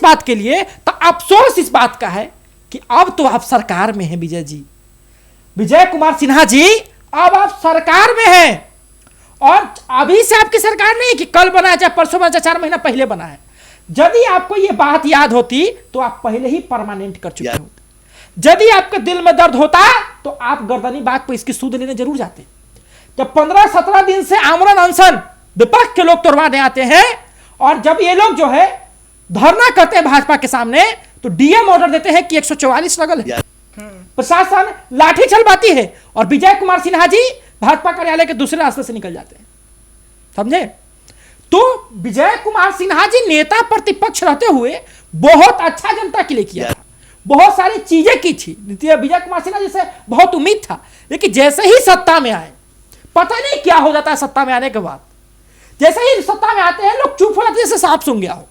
बात के लिए, तो अफसोस इस बात का है कि अब तो आप सरकार में हैं विजय जी, विजय कुमार सिन्हा जी, अब आप सरकार में हैं। और अभी से आपकी सरकार नहीं कि कल बना है, चाहे परसों बना, चाहे 4 महीना पहले बना है। यदि आपको यह बात याद होती तो आप पहले ही परमानेंट कर चुके होते। यदि आपके दिल में दर्द होता तो आप गर्दनी बाग पर इसकी सूद लेने जरूर जाते। जब 15-17 दिन से आमरण अनशन विपक्ष के लोग तोड़वाने आते हैं, और जब ये लोग जो है धरना करते हैं भाजपा के सामने, तो डीएम ऑर्डर देते हैं कि 144 लगल है, प्रशासन लाठी चलवाती है, और विजय कुमार सिन्हा जी भाजपा कार्यालय के दूसरे रास्ते से निकल जाते हैं। समझे? तो विजय कुमार सिन्हा जी नेता प्रतिपक्ष रहते हुए बहुत अच्छा जनता के लिए किया था, बहुत सारी चीजें की थी। विजय कुमार सिन्हा जी से बहुत उम्मीद था, लेकिन जैसे ही सत्ता में आए, पता नहीं क्या हो जाता है सत्ता में आने के बाद। जैसे ही सत्ता में आते हैं लोग चुप हो जाते हैं, जैसे सांप सूंघ गया हो।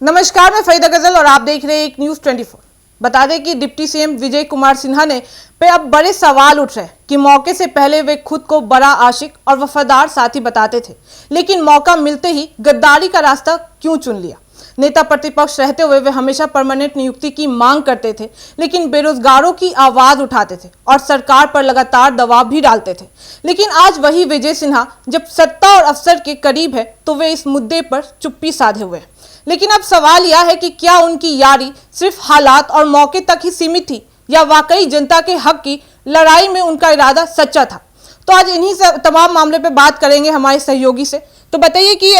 नमस्कार, मैं फरीदा गजल और आप देख रहे हैं एक न्यूज 24। बता दें कि डिप्टी सीएम विजय कुमार सिन्हा ने पे अब बड़े सवाल उठ रहे हैं कि मौके से पहले वे खुद को बड़ा आशिक और वफादार साथी बताते थे, लेकिन मौका मिलते ही गद्दारी का रास्ता क्यों चुन लिया। नेता प्रतिपक्ष रहते हुए वे हमेशा परमानेंट नियुक्ति की मांग करते थे, लेकिन बेरोजगारों की आवाज उठाते थे और सरकार पर लगातार दबाव भी डालते थे। लेकिन आज वही विजय सिन्हा जब सत्ता और अफसर के करीब है तो वे इस मुद्दे पर चुप्पी साधे हुए हैं। लेकिन अब सवाल यह है कि क्या उनकी यारी सिर्फ हालात और मौके तक ही सीमित थी, या वाकई जनता के हक की लड़ाई में उनका इरादा सच्चा था। तो आज इन्हीं तमाम मामले पे बात करेंगे हमारे सहयोगी से। तो बताइए कि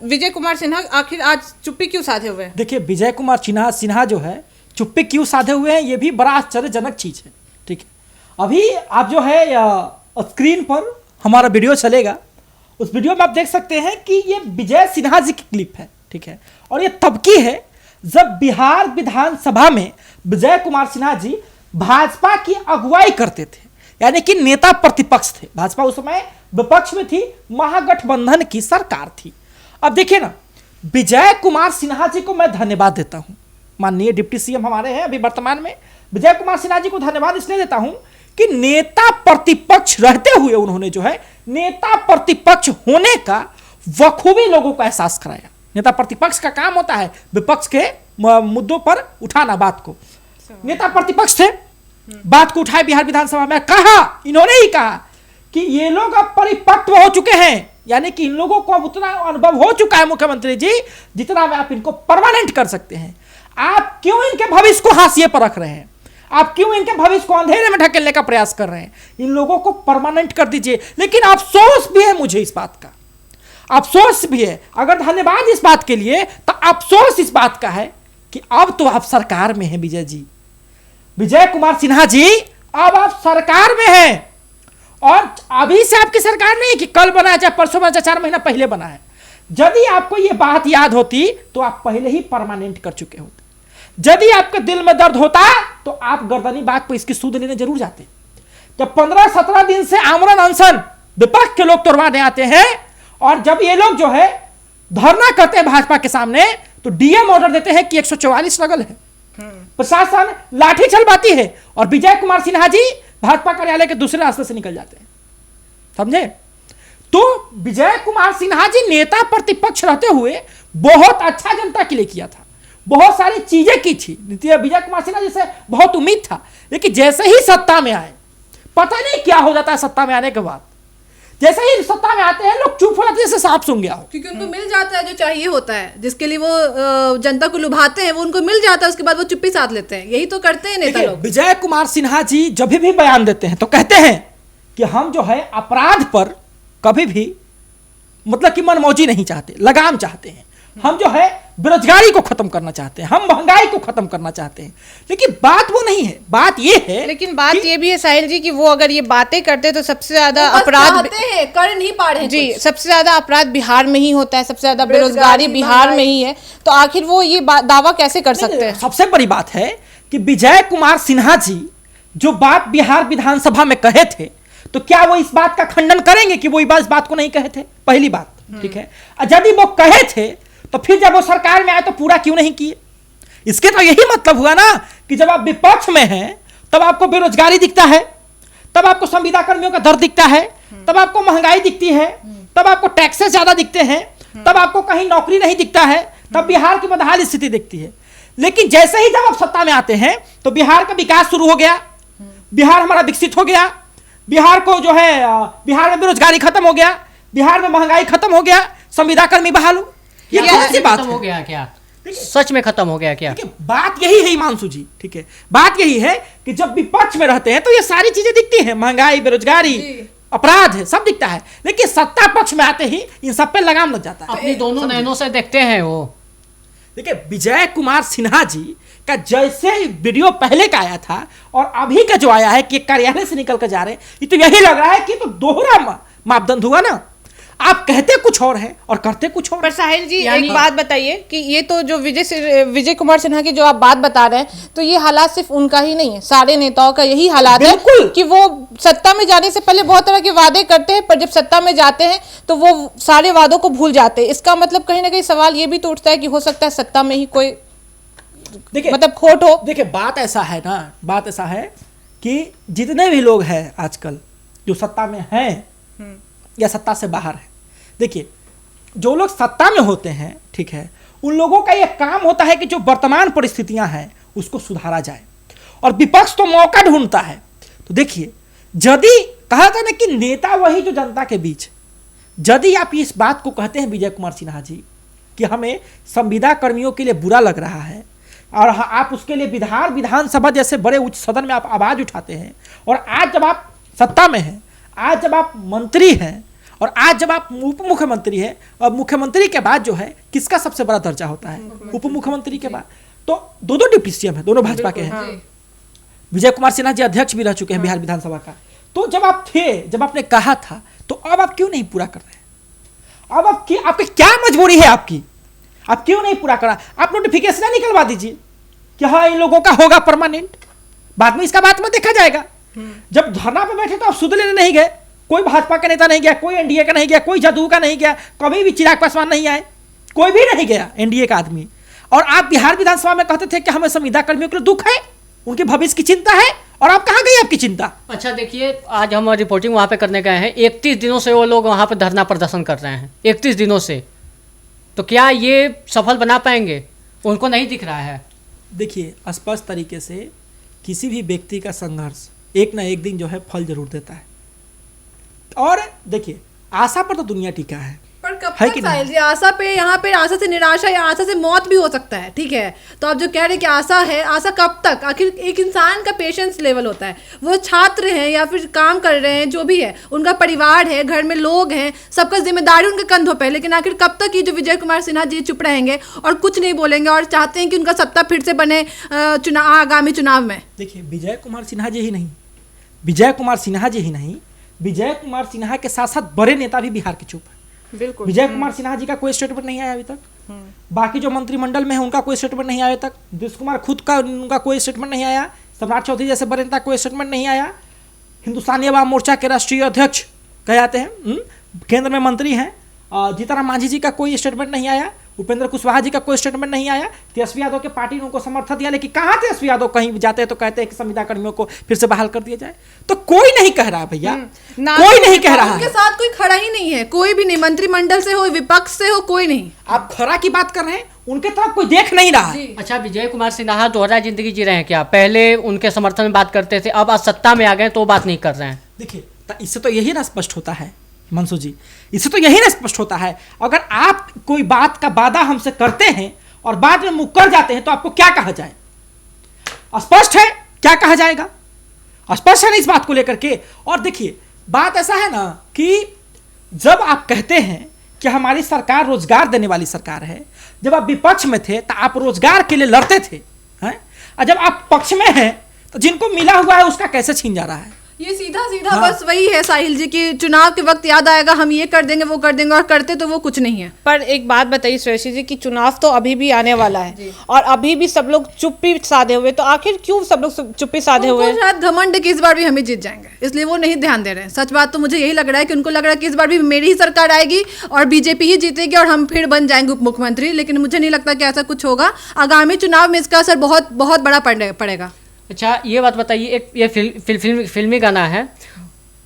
विजय कुमार सिन्हा आखिर आज चुप्पी क्यों साधे हुए हैं? देखिए, विजय कुमार सिन्हा जो है चुप्पी क्यों साधे हुए हैं, ये भी बड़ा आश्चर्यजनक चीज है। ठीक है, अभी आप जो है स्क्रीन पर हमारा वीडियो चलेगा, उस वीडियो में आप देख सकते हैं कि ये विजय सिन्हा जी की क्लिप है। ठीक है, और ये तब की है जब बिहार विधानसभा में विजय कुमार सिन्हा जी भाजपा की अगुवाई करते थे, यानी कि नेता प्रतिपक्ष थे। भाजपा उस समय विपक्ष में थी, महागठबंधन की सरकार थी। अब देखिए ना, विजय कुमार सिन्हा जी को मैं धन्यवाद देता हूं। माननीय डिप्टी सीएम हमारे हैं अभी वर्तमान में, विजय कुमार सिन्हा जी को धन्यवाद इसलिए देता हूं कि नेता प्रतिपक्ष रहते हुए उन्होंने जो है नेता प्रतिपक्ष होने का बखूबी लोगों को एहसास कराया। नेता प्रतिपक्ष का काम होता है विपक्ष के मुद्दों पर उठाना बात को। नेता प्रतिपक्ष थे, बात को उठाए बिहार विधानसभा में, कहा, इन्होंने ही कहा कि ये लोग अब परिपक्व हो चुके हैं, यानी कि इन लोगों को अब उतना अनुभव हो चुका है मुख्यमंत्री जी जितना में आप इनको परमानेंट कर सकते हैं। आप क्यों इनके भविष्य को हाशिए पर रख रहे हैं? आप क्यों इनके भविष्य को अंधेरे में ढकेलने का प्रयास कर रहे हैं? इन लोगों को परमानेंट कर दीजिए। लेकिन अफसोस भी है मुझे इस बात का, अफसोस भी है। अगर धन्यवाद इस बात के लिए, तो अफसोस इस बात का है कि अब तो आप सरकार में हैं विजय जी, विजय कुमार सिन्हा जी, अब आप सरकार में हैं। और अभी से आपकी सरकार नहीं कि कल बना है, चाहे परसों बना, चाहे 4 महीना पहले बना है। यदि आपको यह बात याद होती तो आप पहले ही परमानेंट कर चुके होते। यदि आपके दिल में दर्द होता तो आप गर्दनी बाग पर इसकी सूद लेने जरूर जाते। जब 15-17 दिन से आमरण अनशन विपक्ष के लोग तोड़वाने आते हैं, और जब ये लोग जो है धरना करते हैं भाजपा के सामने, तो डीएम ऑर्डर देते हैं कि 144 लगल है, प्रशासन लाठी चलवाती है, और विजय कुमार सिन्हा जी भाजपा कार्यालय के दूसरे रास्ते से निकल जाते हैं। समझे? तो विजय कुमार सिन्हा जी नेता प्रतिपक्ष रहते हुए बहुत अच्छा जनता के लिए किया था, बहुत सारी चीजें की थी। विजय कुमार सिन्हा जी से बहुत उम्मीद था, लेकिन जैसे ही सत्ता में आए, पता नहीं क्या हो जाता है सत्ता में आने के बाद। जैसे ही सत्ता में आते हैं लोग चुप हो जाते हैं, जैसे सांप सूंघ गया हो। क्योंकि उनको मिल जाता है जो चाहिए होता है, जिसके लिए वो जनता को लुभाते हैं, वो उनको मिल जाता है, उसके बाद वो चुप्पी साध लेते हैं। यही तो करते हैं नेता लोग। विजय कुमार सिन्हा जी जब भी बयान देते हैं तो कहते हैं कि हम जो है अपराध पर कभी भी मतलब कि मनमौजी नहीं चाहते, लगाम चाहते हैं। हम जो है बेरोजगारी को खत्म करना चाहते हैं, हम महंगाई को खत्म करना चाहते हैं। लेकिन बात वो नहीं है, बात ये है। लेकिन बात ये भी है साहिल जी कि वो अगर ये बातें करते तो सबसे ज्यादा अपराध कर नहीं पा रहे हैं जी, सबसे ज्यादा अपराध बिहार में ही होता है, सबसे ज्यादा बेरोजगारी बिहार में ही है, तो आखिर वो ये दावा कैसे कर सकते हैं? सबसे बड़ी बात है कि विजय कुमार सिन्हा जी जो बात बिहार विधानसभा में कहे थे, तो क्या वो इस बात का खंडन करेंगे कि वो इस बात को नहीं कहे थे? पहली बात, ठीक है। यदि वो कहे थे तो फिर जब वो सरकार में आए तो पूरा क्यों नहीं किए? इसके तो यही मतलब हुआ ना कि जब आप विपक्ष में हैं तब आपको बेरोजगारी दिखता है, तब आपको संविदा कर्मियों का दर्द दिखता है, तब आपको महंगाई दिखती है, तब आपको टैक्सेस ज्यादा दिखते हैं, तब आपको कहीं नौकरी नहीं दिखता है, तब बिहार की बदहाल स्थिति दिखती है। लेकिन जैसे ही जब आप सत्ता में आते हैं तो बिहार का विकास शुरू हो गया, बिहार हमारा विकसित हो गया, बिहार को जो है बिहार में बेरोजगारी खत्म हो गया, बिहार में महंगाई खत्म हो गया, संविदा कर्मी बहाल हो। ये कौन सी बात हो गया क्या? सच में खत्म हो गया क्या? बात यही है हिमांशु जी, ठीक है, बात यही है कि जब विपक्ष में रहते हैं तो ये सारी चीजें दिखती हैं, महंगाई, बेरोजगारी, अपराध है, सब दिखता है। लेकिन सत्ता पक्ष में आते ही इन सब पे लगाम लग जाता है। अपनी दोनों नैनों से देखते हैं वो। देखिए विजय कुमार सिन्हा जी का जैसे वीडियो पहले का आया था और अभी का जो आया है कि कार्यालय से निकल कर जा रहे हैं, ये तो यही लग रहा है कि तो दोहरा मापदंड हुआ ना। आप कहते कुछ और है और करते कुछ और। पर साहिल जी एक बात बताइए कि ये तो जो विजय कुमार सिन्हा की जो आप बात बता रहे हैं, तो ये हालात सिर्फ उनका ही नहीं है, सारे नेताओं का यही हालात है कि वो सत्ता में जाने से पहले बहुत तरह के वादे करते हैं, पर जब सत्ता में जाते हैं तो वो सारे वादों को भूल जाते हैं। इसका मतलब कहीं ना कहीं सवाल ये भी तो उठता है कि हो सकता है सत्ता में ही कोई देखिए मतलब खोट हो। देखिए बात ऐसा है ना, बात ऐसा है कि जितने भी लोग हैं आजकल जो सत्ता में हैं या सत्ता से बाहर है, देखिए जो लोग सत्ता में होते हैं, ठीक है, उन लोगों का यह काम होता है कि जो वर्तमान परिस्थितियां हैं उसको सुधारा जाए, और विपक्ष तो मौका ढूंढता है। तो देखिए यदि कहा था ना कि नेता वही जो जनता के बीच, यदि आप इस बात को कहते हैं विजय कुमार सिन्हा जी कि हमें संविदा कर्मियों के लिए बुरा लग रहा है और आप उसके लिए विधानसभा जैसे बड़े उच्च सदन में आप आवाज उठाते हैं, और आज जब आप सत्ता में हैं, आज जब आप मंत्री हैं और आज जब आप उप मुख्यमंत्री हैं, और मुख्यमंत्री के बाद जो है किसका सबसे बड़ा दर्जा होता है? उप मुख्यमंत्री के बाद। तो दो डिप्टी सीएम है, दोनों भाजपा के हैं। विजय कुमार सिन्हा जी अध्यक्ष भी रह चुके हैं बिहार विधानसभा का। तो जब आप थे, जब आपने कहा था, तो अब आप क्यों नहीं पूरा कर रहे हैं? अब आपकी क्या मजबूरी है आपकी? आप क्यों नहीं पूरा करा? आप नोटिफिकेशन निकलवा दीजिए कि हाँ इन लोगों का होगा परमानेंट, बाद में इसका बात में देखा जाएगा। जब धरना पे बैठे तो आप सुध लेने नहीं गए, कोई भाजपा का नेता नहीं गया, कोई एनडीए का नहीं गया, कोई जदयू का नहीं गया, कभी भी चिराग पासवान नहीं आए, कोई भी नहीं गया एनडीए का आदमी। और आप बिहार विधानसभा में कहते थे कि हमें संविदा कर्मियों के लिए दुख है, उनके भविष्य की चिंता है, और आप कहां गई आपकी चिंता? अच्छा देखिए, आज हम रिपोर्टिंग वहां पे करने गए हैं, 31 दिनों से वो लोग वहां पे धरना प्रदर्शन कर रहे हैं, 31 दिनों से। तो क्या ये सफल बना पाएंगे? उनको नहीं दिख रहा है। देखिए स्पष्ट तरीके से किसी भी व्यक्ति का संघर्ष एक ना एक दिन जो है फल जरूर देता है, और देखिए आशा पर तो दुनिया टिका है। पर कब तक साहिल जी आशा पे, यहाँ पे आशा से निराशा या आशा से मौत भी हो सकता है, ठीक है। तो आप जो कह रहे हैं कि आशा है, आशा कब तक? आखिर एक इंसान का पेशेंस लेवल होता है, वो छात्र हैं या फिर काम कर रहे हैं, जो भी है, उनका परिवार है, घर में लोग हैं, सबका जिम्मेदारी उनके कंधों पे। लेकिन आखिर कब तक ये जो विजय कुमार सिन्हा जी चुप रहेंगे और कुछ नहीं बोलेंगे और चाहते हैं कि उनका सत्ता फिर से बने आगामी चुनाव में? देखिए विजय कुमार सिन्हा जी ही नहीं, विजय कुमार सिन्हा जी ही नहीं, विजय कुमार सिन्हा के साथ साथ बड़े नेता भी बिहार के चुप है। बिल्कुल। विजय कुमार सिन्हा जी का कोई स्टेटमेंट नहीं आया अभी तक, बाकी जो मंत्रिमंडल में है उनका कोई स्टेटमेंट नहीं आया अभी तक, नीतीश कुमार खुद का उनका कोई स्टेटमेंट नहीं आया, सम्राट चौधरी जैसे बड़े नेता कोई स्टेटमेंट नहीं आया, हिंदुस्तानी अवाम मोर्चा के राष्ट्रीय अध्यक्ष कहते हैं, केंद्र में मंत्री हैं, जीतन राम मांझी जी का कोई स्टेटमेंट नहीं आया, उपेंद्र कुशवाहा जी का कोई स्टेटमेंट नहीं आया, तेजस्वी यादव के पार्टी ने उनको समर्थन दिया, लेकिन कहाँ तेजस्वी यादव कहीं जाते हैं तो कहते हैं कि संविदा कर्मियों को फिर से बहाल कर दिया जाए। तो कोई नहीं कह रहा है भैया, कोई नहीं कह रहा है, उनके साथ कोई खड़ा ही नहीं है, कोई भी नहीं, मंत्रिमंडल से हो, विपक्ष से हो, कोई नहीं। आप खरा की बात कर रहे हैं, उनके तरफ कोई देख नहीं रहा है। अच्छा विजय कुमार सिन्हा दोहरा जिंदगी जी रहे हैं क्या? पहले उनके समर्थन में बात करते थे, अब आज सत्ता में आ गए तो बात नहीं कर रहे हैं। देखिए इससे तो यही ना स्पष्ट होता है मंसू जी, इससे तो यही ना स्पष्ट होता है, अगर आप कोई बात का वादा हमसे करते हैं और बाद में मुकर जाते हैं तो आपको क्या कहा जाए? स्पष्ट है क्या कहा जाएगा? स्पष्ट है ना इस बात को लेकर के। और देखिए बात ऐसा है ना कि जब आप कहते हैं कि हमारी सरकार रोजगार देने वाली सरकार है, जब आप विपक्ष में थे तो आप रोजगार के लिए लड़ते थे, हैं? और जब आप पक्ष में हैं तो जिनको मिला हुआ है उसका कैसे छीन जा रहा है? ये सीधा सीधा बस वही है साहिल जी कि चुनाव के वक्त याद आएगा हम ये कर देंगे वो कर देंगे, और करते तो वो कुछ नहीं है। पर एक बात बताइए सुरेश जी कि चुनाव तो अभी भी आने वाला है और अभी भी सब लोग चुप्पी साधे हुए, तो आखिर क्यों सब लोग चुप्पी साधे हुए? शायद घमंड है कि इस बार भी हम ही जीत जाएंगे, इसलिए वो नहीं ध्यान दे रहे हैं। सच बात तो मुझे यही लग रहा है कि उनको लग रहा है कि इस बार भी मेरी ही सरकार आएगी और बीजेपी ही जीतेगी और हम फिर बन जाएंगे उप मुख्यमंत्री, लेकिन मुझे नहीं लगता कि ऐसा कुछ होगा। आगामी चुनाव में इसका असर बहुत बहुत बड़ा पड़ेगा। अच्छा ये बात बताइए, एक ये फिल्मी गाना है,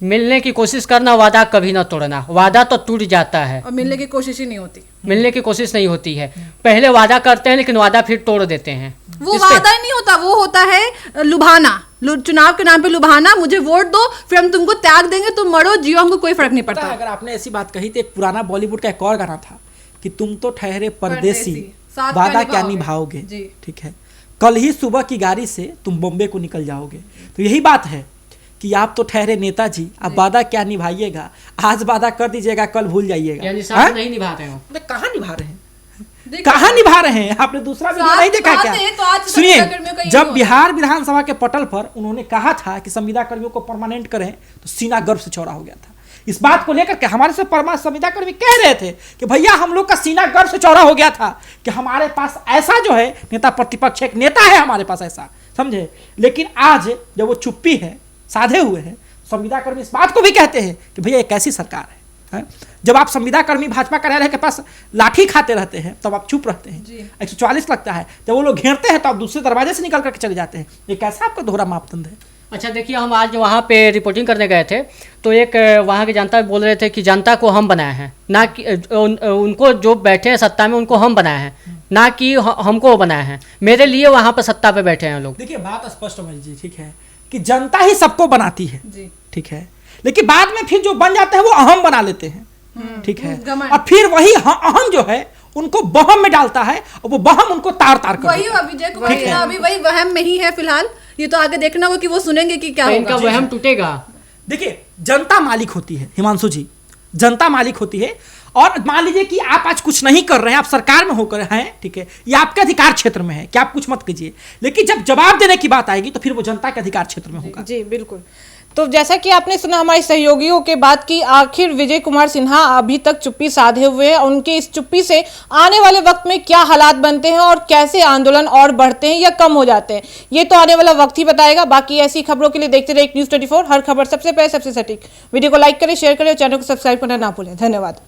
मिलने की कोशिश करना, वादा कभी ना तोड़ना। वादा तो टूट जाता है, और मिलने की कोशिश ही नहीं होती। मिलने की कोशिश नहीं होती है। पहले वादा करते हैं लेकिन वादा फिर तोड़ देते हैं। वो वादा ही नहीं होता, वो होता है लुभाना, चुनाव के नाम पे लुभाना। मुझे वोट दो, फिर हम तुमको त्याग देंगे, तुम मरो जियो, हमको कोई फर्क नहीं पता पड़ता। है, अगर आपने ऐसी बात कही तो एक पुराना बॉलीवुड का एक और गाना था कि तुम तो ठहरे परदेसी, साथ वादा क्या क्या निभाओगे? निभाओगे। जी। ठीक है, कल ही सुबह की गाड़ी से तुम बॉम्बे को निकल जाओगे। तो यही बात है कि आप तो ठहरे नेताजी, आप वादा क्या निभाइएगा। आज वादा कर दीजिएगा, कल भूल जाइएगा। यानी हाँ? साथ नहीं निभा रहे हो। कहाँ निभा रहे हैं, देखिए, कहाँ निभा रहे हैं। आपने दूसरा वीडियो साथ नहीं देखा निभाते क्या? हैं तो आज सुनिए, संविदा कर्मियों का यही जब होता बिहार विधानसभा के पटल पर उन्होंने कहा था कि संविदा कर्मियों को परमानेंट करें, तो सीना गर्व से चौड़ा हो गया था। इस बात को लेकर के हमारे से संविदा कर्मी कह रहे थे कि भैया हम लोग का सीना गर्व से चौड़ा हो गया था कि हमारे पास ऐसा जो है नेता प्रतिपक्ष, एक नेता है हमारे पास ऐसा, समझे। लेकिन आज जब वो चुप्पी है, साधे हुए हैं, संविदा कर्मी इस बात को भी कहते हैं कि भैया ये कैसी सरकार है। जब आप संविदा कर्मी भाजपा कार्यालय के पास लाठी खाते रहते हैं तब आप चुप रहते हैं, 144 लगता है। जब वो लोग घेरते हैं तो आप दूसरे दरवाजे से निकल करके चले जाते हैं। ये कैसा आपका दोहरा मापदंड है? अच्छा देखिए, हम आज वहाँ पे रिपोर्टिंग करने गए थे तो एक वहाँ की जनता बोल रहे थे कि जनता को हम बनाए हैं, ना कि उनको जो बैठे हैं सत्ता में उनको हम बनाए हैं, ना कि हमको बनाए हैं। मेरे लिए वहाँ पर सत्ता पे बैठे हैं लोग। देखिए बात स्पष्ट समझ लीजिए, ठीक है, कि जनता ही सबको बनाती है, ठीक है, लेकिन बाद में फिर जो बन जाते हैं वो अहम बना लेते हैं, ठीक है, और फिर वही अहम जो है उनको बहम में डालता है और वो बहम उनको तार तार कर वही विजय कुमार सिन्हा अभी वही वहम में ही है फिलहाल। ये तो आगे देखना होगा कि वो सुनेंगे कि क्या तो होगा। इनका वहम टूटेगा। देखिए जनता मालिक होती है हिमांशु जी, जनता मालिक होती है। और मान लीजिए कि आप आज कुछ नहीं कर रहे हैं, आप सरकार में होकर हैं, ठीक है, ये आपके अधिकार क्षेत्र में है कि आप कुछ मत कीजिए, लेकिन जब जवाब देने की बात आएगी तो फिर वो जनता के अधिकार क्षेत्र में होगा। जी बिल्कुल। तो जैसा कि आपने सुना हमारे सहयोगियों के बात की, आखिर विजय कुमार सिन्हा अभी तक चुप्पी साधे हुए हैं। उनके इस चुप्पी से आने वाले वक्त में क्या हालात बनते हैं और कैसे आंदोलन और बढ़ते हैं या कम हो जाते हैं, ये तो आने वाला वक्त ही बताएगा। बाकी ऐसी खबरों के लिए देखते रहिए न्यूज़ 24, हर खबर सबसे पहले सबसे सटीक। वीडियो को लाइक करें, शेयर करें और चैनल को सब्सक्राइब करना ना भूलें। धन्यवाद।